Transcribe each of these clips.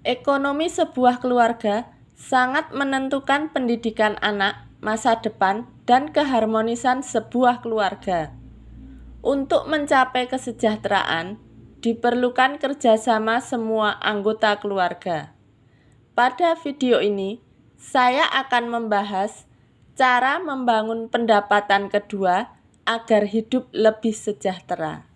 Ekonomi sebuah keluarga sangat menentukan pendidikan anak, masa depan, dan keharmonisan sebuah keluarga. Untuk mencapai kesejahteraan, diperlukan kerjasama semua anggota keluarga. Pada video ini, saya akan membahas cara membangun pendapatan kedua agar hidup lebih sejahtera.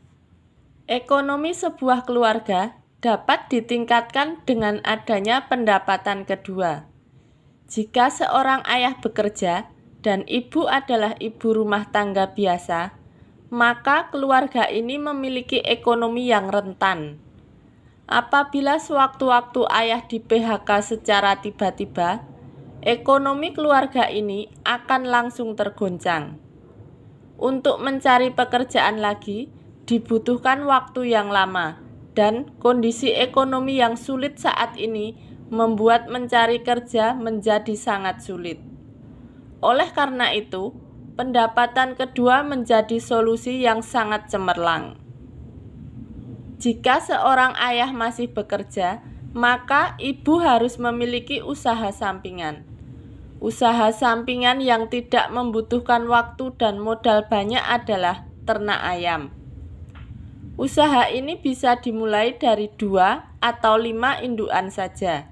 Ekonomi sebuah keluarga dapat ditingkatkan dengan adanya pendapatan kedua. Jika seorang ayah bekerja dan ibu adalah ibu rumah tangga biasa, maka keluarga ini memiliki ekonomi yang rentan. Apabila sewaktu-waktu ayah di PHK secara tiba-tiba, ekonomi keluarga ini akan langsung tergoncang. Untuk mencari pekerjaan lagi, dibutuhkan waktu yang lama, dan kondisi ekonomi yang sulit saat ini membuat mencari kerja menjadi sangat sulit. Oleh karena itu, pendapatan kedua menjadi solusi yang sangat cemerlang. Jika seorang ayah masih bekerja, maka ibu harus memiliki usaha sampingan. Usaha sampingan yang tidak membutuhkan waktu dan modal banyak adalah ternak ayam. Usaha ini bisa dimulai dari 2 atau 5 indukan saja.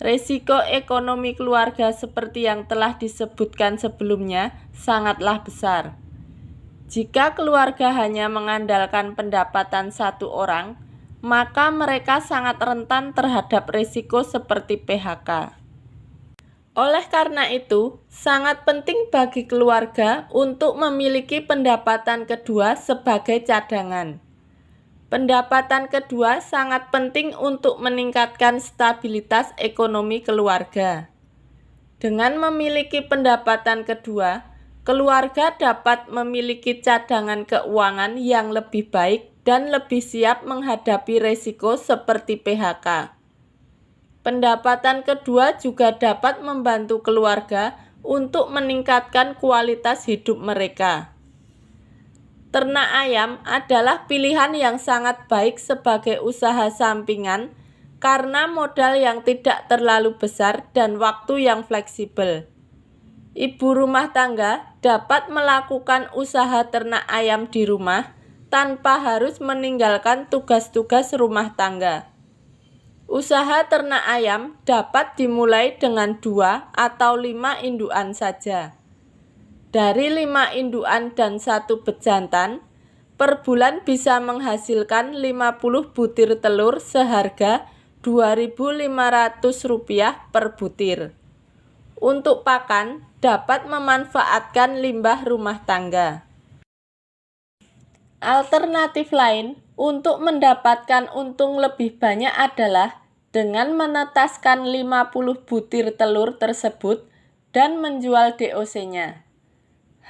Risiko ekonomi keluarga seperti yang telah disebutkan sebelumnya sangatlah besar. Jika keluarga hanya mengandalkan pendapatan satu orang, maka mereka sangat rentan terhadap risiko seperti PHK. Oleh karena itu, sangat penting bagi keluarga untuk memiliki pendapatan kedua sebagai cadangan. Pendapatan kedua sangat penting untuk meningkatkan stabilitas ekonomi keluarga. Dengan memiliki pendapatan kedua, keluarga dapat memiliki cadangan keuangan yang lebih baik dan lebih siap menghadapi risiko seperti PHK. Pendapatan kedua juga dapat membantu keluarga untuk meningkatkan kualitas hidup mereka. Ternak ayam adalah pilihan yang sangat baik sebagai usaha sampingan karena modal yang tidak terlalu besar dan waktu yang fleksibel. Ibu rumah tangga dapat melakukan usaha ternak ayam di rumah tanpa harus meninggalkan tugas-tugas rumah tangga. Usaha ternak ayam dapat dimulai dengan 2 atau 5 indukan saja. Dari 5 indukan dan 1 bejantan, per bulan bisa menghasilkan 50 butir telur seharga Rp2.500 per butir. Untuk pakan, dapat memanfaatkan limbah rumah tangga. Alternatif lain untuk mendapatkan untung lebih banyak adalah dengan menetaskan 50 butir telur tersebut dan menjual DOC-nya.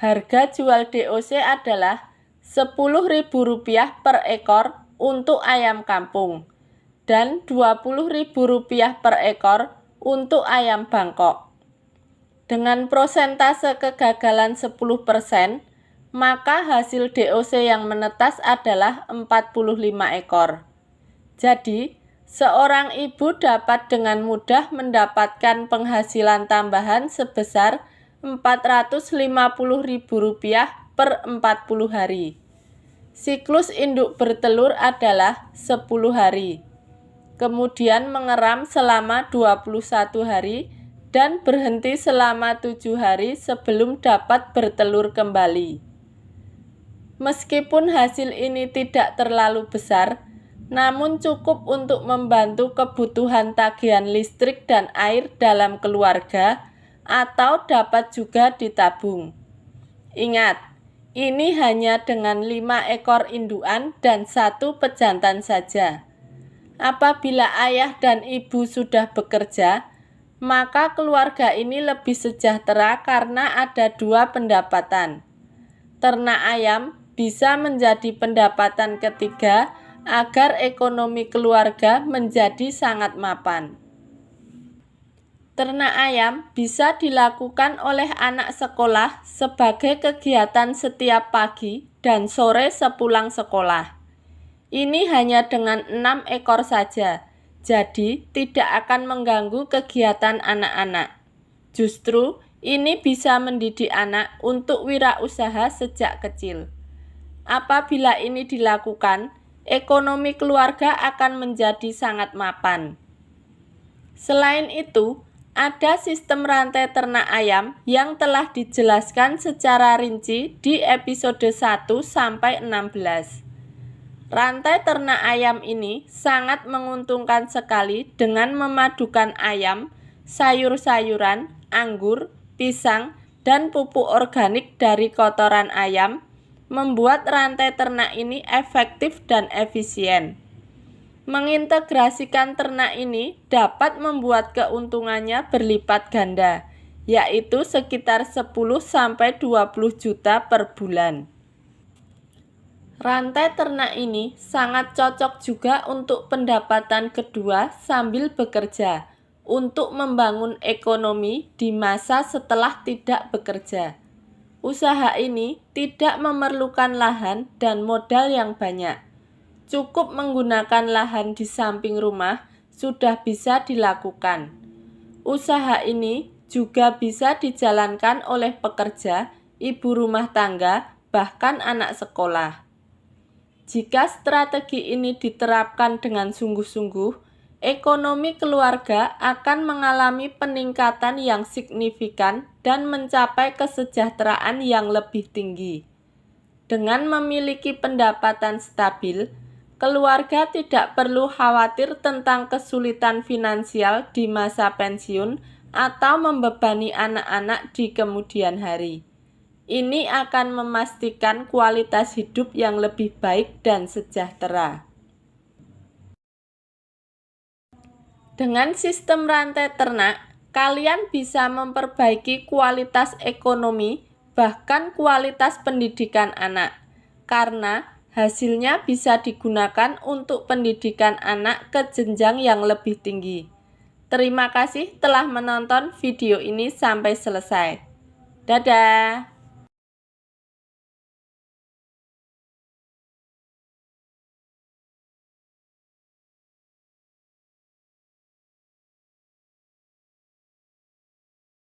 Harga jual DOC adalah Rp10.000 per ekor untuk ayam kampung dan Rp20.000 per ekor untuk ayam Bangkok. Dengan prosentase kegagalan 10%, maka hasil DOC yang menetas adalah 45 ekor. Jadi, seorang ibu dapat dengan mudah mendapatkan penghasilan tambahan sebesar Rp450.000 per 40 hari. Siklus induk bertelur adalah 10 hari. Kemudian mengeram selama 21 hari dan berhenti selama 7 hari sebelum dapat bertelur kembali. Meskipun hasil ini tidak terlalu besar, namun cukup untuk membantu kebutuhan tagihan listrik dan air dalam keluarga atau dapat juga ditabung. Ingat, ini hanya dengan 5 ekor indukan dan 1 pejantan saja. Apabila ayah dan ibu sudah bekerja, maka keluarga ini lebih sejahtera karena ada 2 pendapatan. Ternak ayam bisa menjadi pendapatan ketiga agar ekonomi keluarga menjadi sangat mapan. Ternak ayam bisa dilakukan oleh anak sekolah sebagai kegiatan setiap pagi dan sore sepulang sekolah. Ini hanya dengan 6 ekor saja, jadi tidak akan mengganggu kegiatan anak-anak. Justru ini bisa mendidik anak untuk wirausaha sejak kecil. Apabila ini dilakukan, ekonomi keluarga akan menjadi sangat mapan. Selain itu, ada sistem rantai ternak ayam yang telah dijelaskan secara rinci di episode 1 sampai 16. Rantai ternak ayam ini sangat menguntungkan sekali dengan memadukan ayam, sayur-sayuran, anggur, pisang, dan pupuk organik dari kotoran ayam, membuat rantai ternak ini efektif dan efisien. Mengintegrasikan ternak ini dapat membuat keuntungannya berlipat ganda, yaitu sekitar 10-20 juta per bulan. Rantai ternak ini sangat cocok juga untuk pendapatan kedua sambil bekerja, untuk membangun ekonomi di masa setelah tidak bekerja. Usaha ini tidak memerlukan lahan dan modal yang banyak. Cukup menggunakan lahan di samping rumah sudah bisa dilakukan. Usaha ini juga bisa dijalankan oleh pekerja, ibu rumah tangga, bahkan anak sekolah. Jika strategi ini diterapkan dengan sungguh-sungguh, ekonomi keluarga akan mengalami peningkatan yang signifikan dan mencapai kesejahteraan yang lebih tinggi. Dengan memiliki pendapatan stabil, keluarga tidak perlu khawatir tentang kesulitan finansial di masa pensiun atau membebani anak-anak di kemudian hari. Ini akan memastikan kualitas hidup yang lebih baik dan sejahtera. Dengan sistem rantai ternak, kalian bisa memperbaiki kualitas ekonomi, bahkan kualitas pendidikan anak, karena hasilnya bisa digunakan untuk pendidikan anak ke jenjang yang lebih tinggi. Terima kasih telah menonton video ini sampai selesai. Dadah!